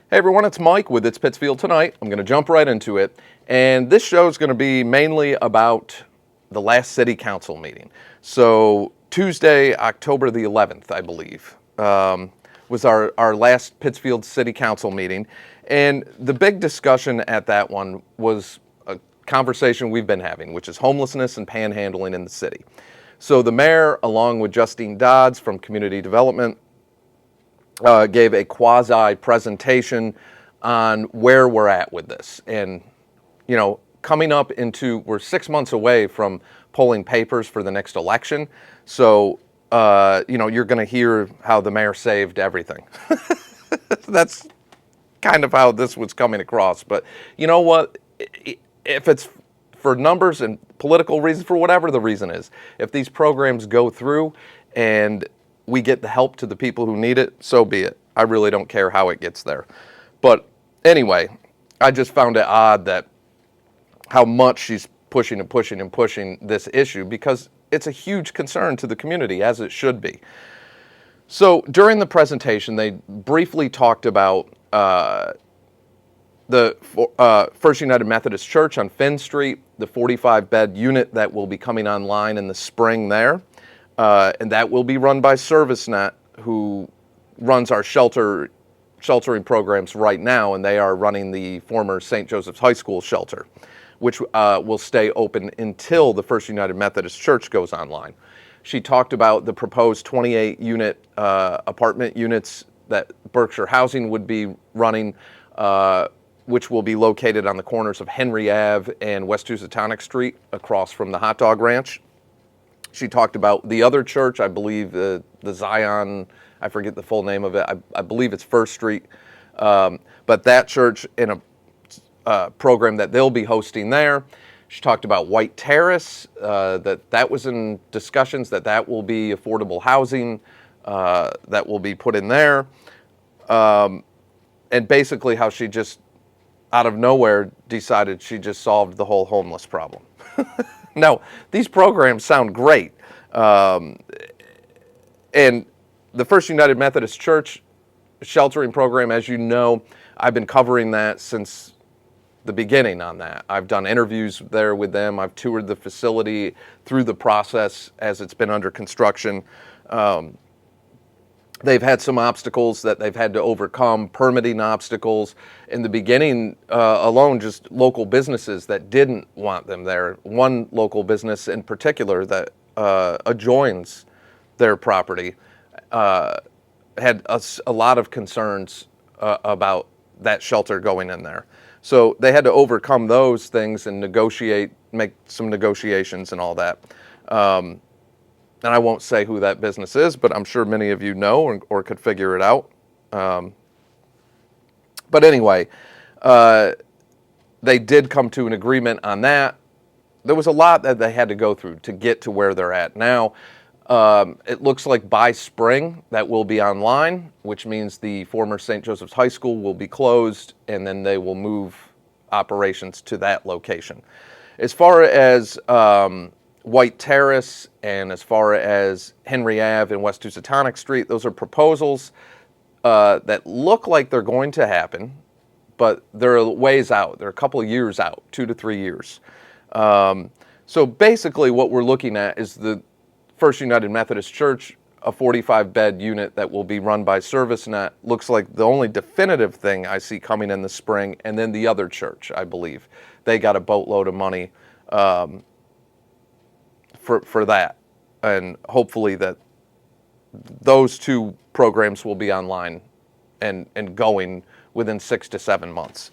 Hey everyone, it's Mike with It's Pittsfield Tonight. I'm going to jump right into it. And this show is going to be mainly about the last city council meeting. So Tuesday, October the 11th, I believe, was our last Pittsfield city council meeting. And the big discussion at that one was a conversation we've been having, which is homelessness and panhandling in the city. So the mayor, along with Justine Dodds from Community Development, gave a quasi presentation on where we're at with this. And, coming up we're 6 months away from polling papers for the next election. So, you're going to hear how the mayor saved everything. That's kind of how this was coming across. But you know what? If it's for numbers and political reasons, for whatever the reason is, if these programs go through and we get the help to the people who need it, so be it. I really don't care how it gets there. But anyway, I just found it odd that how much she's pushing this issue, because it's a huge concern to the community, as it should be. So during the presentation, they briefly talked about the First United Methodist Church on Finn Street, the 45-bed unit that will be coming online in the spring there. And that will be run by ServiceNet, who runs our sheltering programs right now, and they are running the former St. Joseph's High School shelter, which will stay open until the First United Methodist Church goes online. She talked about the proposed 28-unit apartment units that Berkshire Housing would be running, which will be located on the corners of Henry Ave and West Housatonic Street across from the hot dog ranch. She talked about the other church, I believe the Zion, I forget the full name of it, I believe it's First Street, but that church in a program that they'll be hosting there. She talked about White Terrace, that was in discussions, that will be affordable housing that will be put in there, and basically how she just, out of nowhere, decided she just solved the whole homeless problem. Now, these programs sound great, and the First United Methodist Church sheltering program, as you know, I've been covering that since the beginning on that. I've done interviews there with them. I've toured the facility through the process as it's been under construction. They've had some obstacles that they've had to overcome, permitting obstacles. In the beginning alone, just local businesses that didn't want them there. One local business in particular that adjoins their property had a lot of concerns about that shelter going in there. So they had to overcome those things and make some negotiations and all that. And I won't say who that business is, but I'm sure many of you know or could figure it out. But anyway, they did come to an agreement on that. There was a lot that they had to go through to get to where they're at now. It looks like by spring that will be online, which means the former St. Joseph's High School will be closed, and then they will move operations to that location. As far as White Terrace and as far as Henry Ave and West Housatonic Street, those are proposals that look like they're going to happen, but they're a ways out. They're a couple of years out, 2 to 3 years. So basically what we're looking at is the First United Methodist Church, a 45-bed unit that will be run by ServiceNet. Looks like the only definitive thing I see coming in the spring, and then the other church, I believe. They got a boatload of money for that, and hopefully that those two programs will be online and going within 6 to 7 months.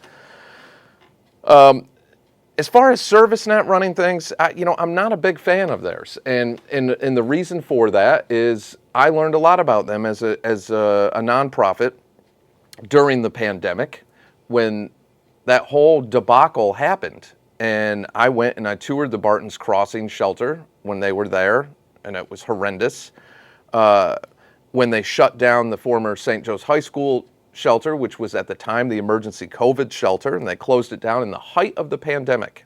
As far as ServiceNet running things, I'm not a big fan of theirs, and the reason for that is I learned a lot about them as a nonprofit during the pandemic when that whole debacle happened. And I went and I toured the Barton's Crossing shelter when they were there, and it was horrendous. When they shut down the former St. Joe's High School shelter, which was at the time the emergency COVID shelter, and they closed it down in the height of the pandemic.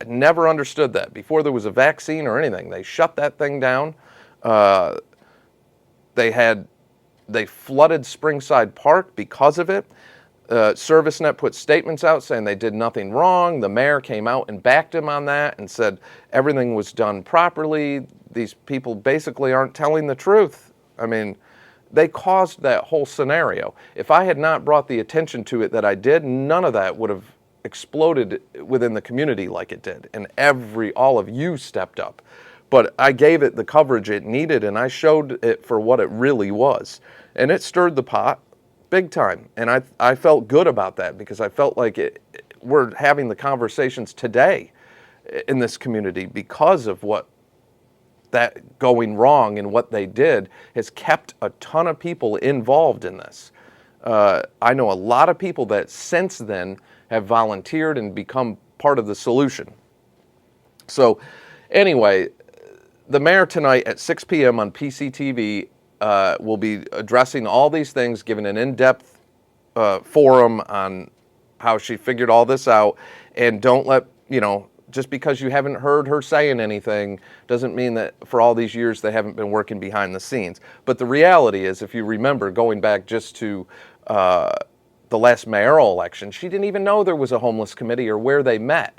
I never understood that. Before there was a vaccine or anything, they shut that thing down. They had They flooded Springside Park because of it. ServiceNet put statements out saying they did nothing wrong. The mayor came out and backed him on that and said everything was done properly. These people basically aren't telling the truth. I mean, they caused that whole scenario. If I had not brought the attention to it that I did, none of that would have exploded within the community like it did. And all of you stepped up. But I gave it the coverage it needed, and I showed it for what it really was. And it stirred the pot big time. And I felt good about that because I felt like we're having the conversations today in this community because of what that going wrong and what they did has kept a ton of people involved in this. I know a lot of people that since then have volunteered and become part of the solution. So anyway, the mayor tonight at 6 p.m. on PCTV will be addressing all these things, giving an in-depth forum on how she figured all this out. And don't let, just because you haven't heard her saying anything doesn't mean that for all these years they haven't been working behind the scenes. But the reality is, if you remember, going back just to the last mayoral election, she didn't even know there was a homeless committee or where they met.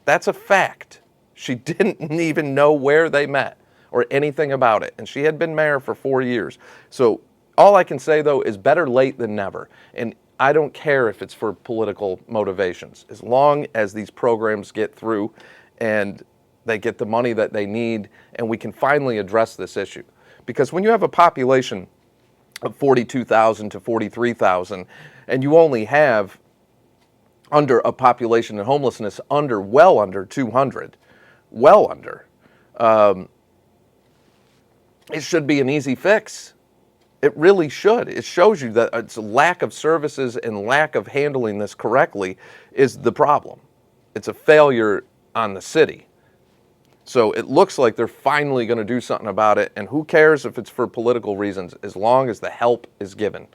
That's a fact. She didn't even know where they met or anything about it. And she had been mayor for 4 years. So all I can say, though, is better late than never. And I don't care if it's for political motivations, as long as these programs get through and they get the money that they need and we can finally address this issue. Because when you have a population of 42,000 to 43,000 and you only have under a population in homelessness well under 200, it should be an easy fix. It really should. It shows you that it's a lack of services and lack of handling this correctly is the problem. It's a failure on the city. So it looks like they're finally going to do something about it, and who cares if it's for political reasons, as long as the help is given.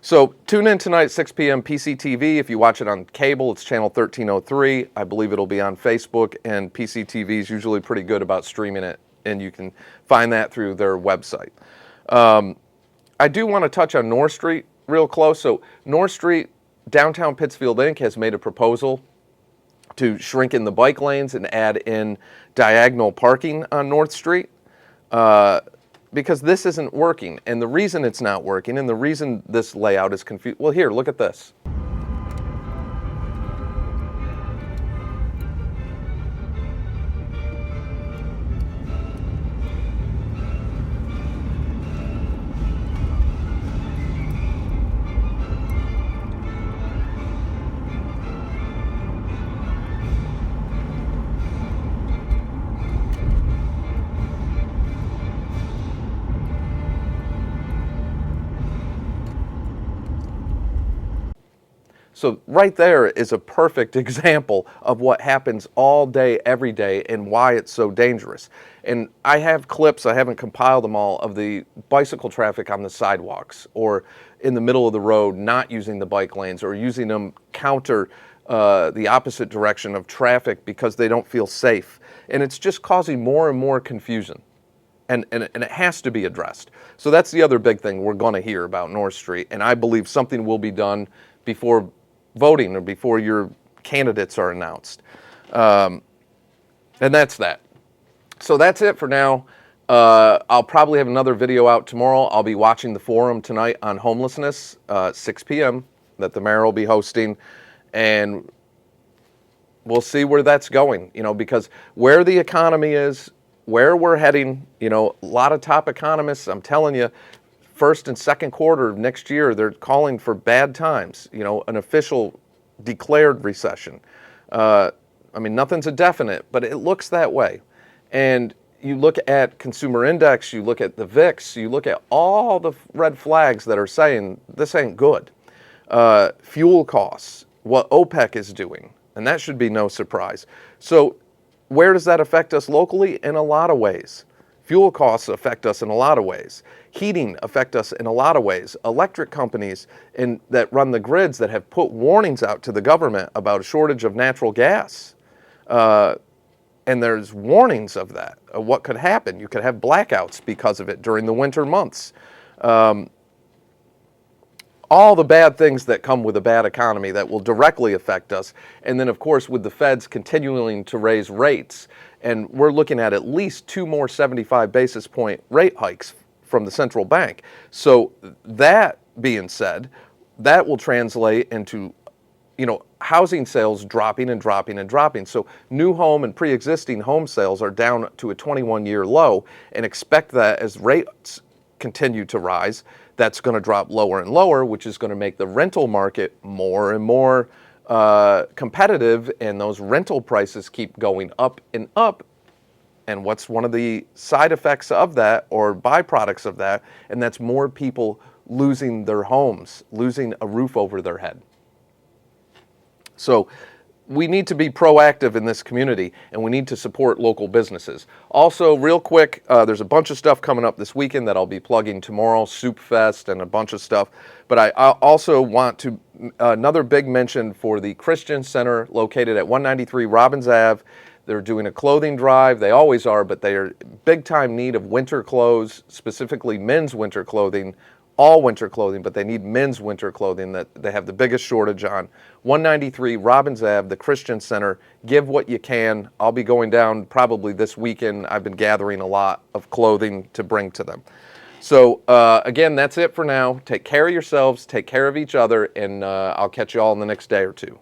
So tune in tonight, 6 p.m. PCTV. If you watch it on cable, it's channel 1303. I believe it'll be on Facebook, and PCTV is usually pretty good about streaming it, and you can find that through their website. I do want to touch on North Street real close. So North Street, downtown Pittsfield Inc. has made a proposal to shrink in the bike lanes and add in diagonal parking on North Street because this isn't working. And the reason it's not working and the reason this layout is confused, well, here, look at this. So right there is a perfect example of what happens all day, every day, and why it's so dangerous. And I have clips, I haven't compiled them all, of the bicycle traffic on the sidewalks or in the middle of the road not using the bike lanes or using them counter the opposite direction of traffic because they don't feel safe. And it's just causing more and more confusion. And it has to be addressed. So that's the other big thing we're going to hear about North Street. And I believe something will be done before voting or before your candidates are announced. And that's that. So that's it for now. I'll probably have another video out tomorrow. I'll be watching the forum tonight on homelessness, 6 p.m. that the mayor will be hosting. And we'll see where that's going, because where the economy is, where we're heading, a lot of top economists, I'm telling you, first and second quarter of next year, they're calling for bad times, an official declared recession. Nothing's a definite, but it looks that way. And you look at consumer index, you look at the VIX, you look at all the red flags that are saying this ain't good. Fuel costs, what OPEC is doing, and that should be no surprise. So where does that affect us locally? In a lot of ways. Fuel costs affect us in a lot of ways. Heating affect us in a lot of ways. Electric companies that run the grids that have put warnings out to the government about a shortage of natural gas. And And there's warnings of that, of what could happen. You could have blackouts because of it during the winter months. All the bad things that come with a bad economy that will directly affect us. And then, of course, with the feds continuing to raise rates, and we're looking at least 2 more 75 basis point rate hikes from the central bank. So that being said, that will translate into, housing sales dropping and dropping and dropping. So new home and pre-existing home sales are down to a 21-year low, and expect that as rates continue to rise, that's going to drop lower and lower, which is going to make the rental market more and more competitive, and those rental prices keep going up and up. And what's one of the side effects of that, or byproducts of that? And that's more people losing their homes, losing a roof over their head. So we need to be proactive in this community, and we need to support local businesses. Also, real quick, there's a bunch of stuff coming up this weekend that I'll be plugging tomorrow, Soup Fest and a bunch of stuff. But I also want to, another big mention for the Christian Center located at 193 Robbins Ave. They're doing a clothing drive. They always are, but they are big time need of winter clothes, specifically men's winter clothing, all winter clothing, but they need men's winter clothing that they have the biggest shortage on. 193 Robbins Ave, the Christian Center. Give what you can. I'll be going down probably this weekend. I've been gathering a lot of clothing to bring to them. So again, that's it for now. Take care of yourselves, take care of each other, and I'll catch you all in the next day or two.